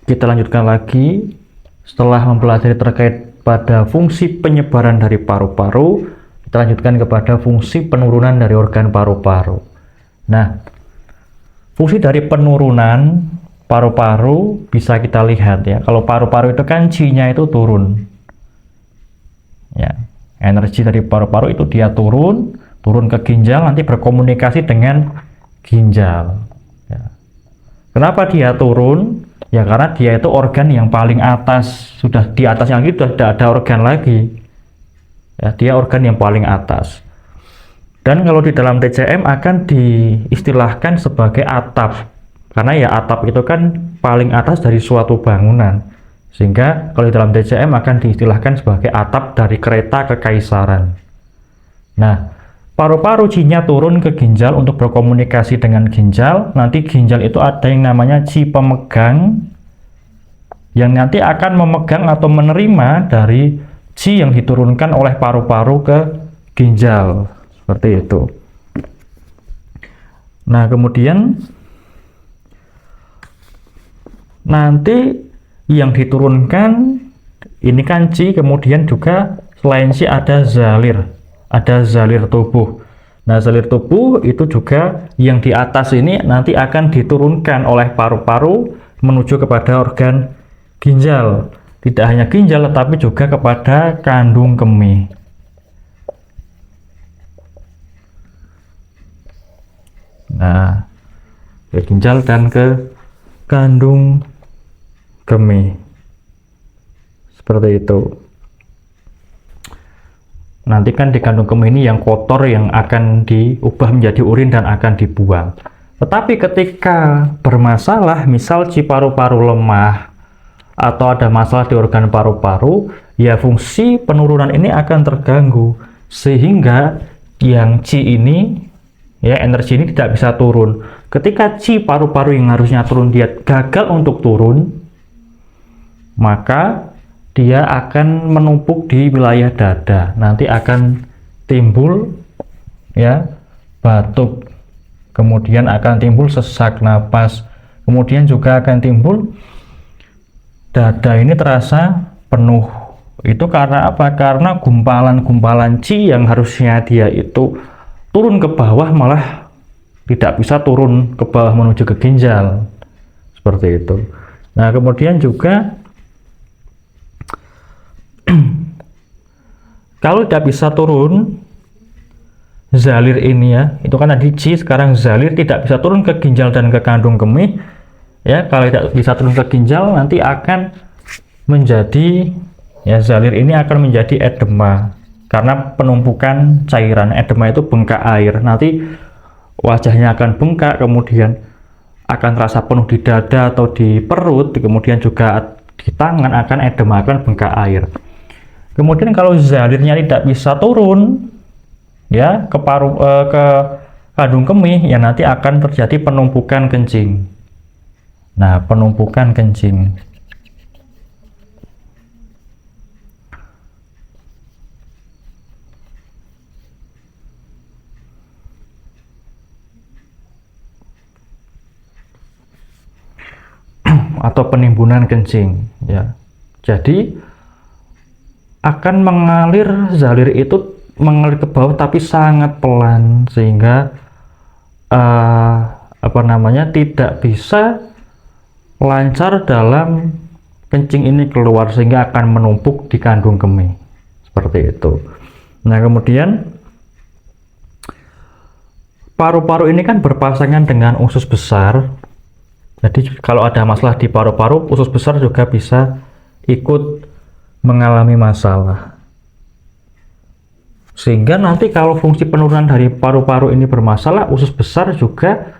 Kita lanjutkan lagi. Setelah mempelajari terkait pada fungsi penyebaran dari paru-paru, kita lanjutkan kepada fungsi penurunan dari organ paru-paru. Nah, fungsi dari penurunan paru-paru bisa kita lihat ya. Kalau paru-paru itu kan Qi-nya itu turun. Ya, energi dari paru-paru itu dia turun ke ginjal, nanti berkomunikasi dengan ginjal. Ya. Kenapa dia turun? Ya karena dia itu organ yang paling atas, sudah di atasnya lagi sudah tidak ada organ lagi. Ya, dia organ yang paling atas. Dan kalau di dalam TCM akan diistilahkan sebagai atap. Karena ya atap itu kan paling atas dari suatu bangunan. Sehingga kalau di dalam TCM akan diistilahkan sebagai atap dari kereta kekaisaran. Nah, paru-paru Qi-nya turun ke ginjal untuk berkomunikasi dengan ginjal. Nanti ginjal itu ada yang namanya Qi pemegang, yang nanti akan memegang atau menerima dari Qi yang diturunkan oleh paru-paru ke ginjal. Seperti itu. Nah, kemudian nanti yang diturunkan ini kan Qi, kemudian juga selain Qi ada zalir. Ada zalir tubuh. Nah, zalir tubuh itu juga yang di atas ini nanti akan diturunkan oleh paru-paru menuju kepada organ ginjal. Tidak hanya ginjal, tetapi juga kepada kandung kemih. Nah, ke ginjal dan ke kandung kemih. Seperti itu. Nanti kan di kandung kemih ini yang kotor yang akan diubah menjadi urin dan akan dibuang. Tetapi ketika bermasalah, misal Qi paru-paru lemah atau ada masalah di organ paru-paru, ya fungsi penurunan ini akan terganggu sehingga yang Qi ini, ya energi ini tidak bisa turun. Ketika Qi paru-paru yang harusnya turun dia gagal untuk turun, maka dia akan menumpuk di wilayah dada. Nanti akan timbul ya batuk, kemudian akan timbul sesak napas, kemudian juga akan timbul dada ini terasa penuh. Itu karena apa? Karena gumpalan-gumpalan Qi yang harusnya dia itu turun ke bawah malah tidak bisa turun ke bawah menuju ke ginjal. Seperti itu. Nah, kemudian juga kalau tidak bisa turun zalir ini ya, itu kan tadi Qi, sekarang zalir tidak bisa turun ke ginjal dan ke kandung kemih ya. Kalau tidak bisa turun ke ginjal nanti akan menjadi ya, zalir ini akan menjadi edema karena penumpukan cairan. Edema itu bengkak air, nanti wajahnya akan bengkak, kemudian akan terasa penuh di dada atau di perut, kemudian juga di tangan akan edema, akan bengkak air. Kemudian kalau zalirnya tidak bisa turun ya ke kandung kemih, ya nanti akan terjadi penumpukan kencing. Nah, penumpukan kencing. Atau penimbunan kencing ya. Jadi akan mengalir, zalir itu mengalir ke bawah tapi sangat pelan sehingga tidak bisa lancar dalam kencing ini keluar, sehingga akan menumpuk di kandung kemih. Seperti itu. Nah, kemudian paru-paru ini kan berpasangan dengan usus besar. Jadi kalau ada masalah di paru-paru, usus besar juga bisa ikut mengalami masalah. Sehingga nanti kalau fungsi penurunan dari paru-paru ini bermasalah, usus besar juga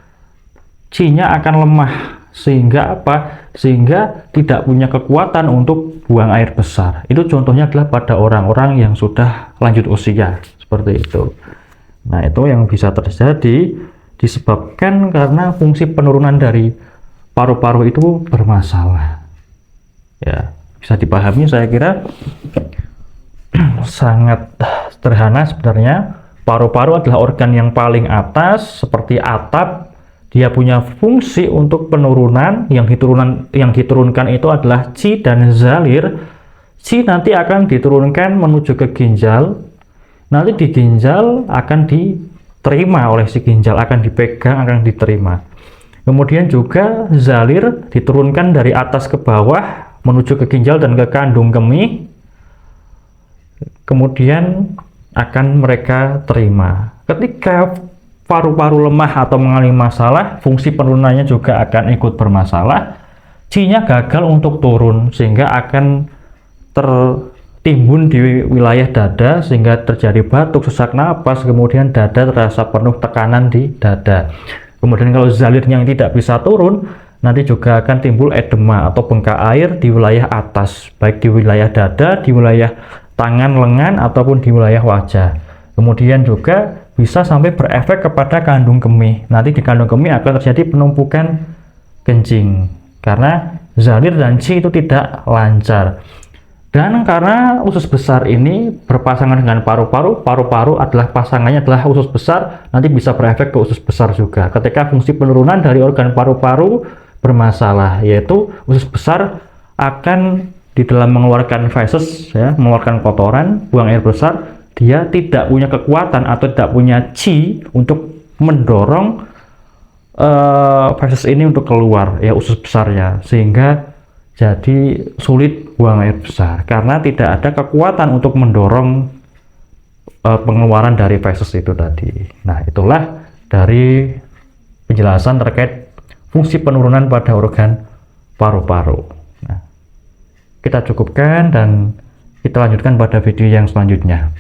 Qi-nya akan lemah. Sehingga apa? Sehingga tidak punya kekuatan untuk buang air besar. Itu contohnya adalah pada orang-orang yang sudah lanjut usia. Seperti itu. Nah, itu yang bisa terjadi disebabkan karena fungsi penurunan dari paru-paru itu bermasalah. Ya, bisa dipahami, saya kira sangat sederhana sebenarnya. Paru-paru adalah organ yang paling atas seperti atap Dia punya fungsi untuk penurunan, yang diturunkan itu adalah qi dan zalir. Qi nanti akan diturunkan menuju ke ginjal. Nanti di ginjal akan diterima oleh si ginjal, akan dipegang, akan diterima. Kemudian juga zalir diturunkan dari atas ke bawah menuju ke ginjal dan ke kandung kemih. Kemudian akan mereka terima. Ketika paru-paru lemah atau mengalami masalah, fungsi penurunannya juga akan ikut bermasalah. Qi-nya gagal untuk turun sehingga akan tertimbun di wilayah dada sehingga terjadi batuk, sesak napas, kemudian dada terasa penuh tekanan di dada. Kemudian kalau zalirnya yang tidak bisa turun, nanti juga akan timbul edema atau bengkak air di wilayah atas, baik di wilayah dada, di wilayah tangan, lengan, ataupun di wilayah wajah. Kemudian juga bisa sampai berefek kepada kandung kemih. Nanti di kandung kemih akan terjadi penumpukan kencing karena zalir dan qi itu tidak lancar. Dan karena usus besar ini berpasangan dengan paru-paru, paru-paru adalah pasangannya adalah usus besar, nanti bisa berefek ke usus besar juga. Ketika fungsi penurunan dari organ paru-paru bermasalah, yaitu usus besar akan di dalam mengeluarkan feses, ya, mengeluarkan kotoran, buang air besar, dia tidak punya kekuatan atau tidak punya qi untuk mendorong feses ini untuk keluar, ya, usus besarnya, sehingga jadi sulit buang air besar karena tidak ada kekuatan untuk mendorong pengeluaran dari feses itu tadi. Nah, itulah dari penjelasan terkait fungsi penurunan pada organ paru-paru. Nah, kita cukupkan dan kita lanjutkan pada video yang selanjutnya.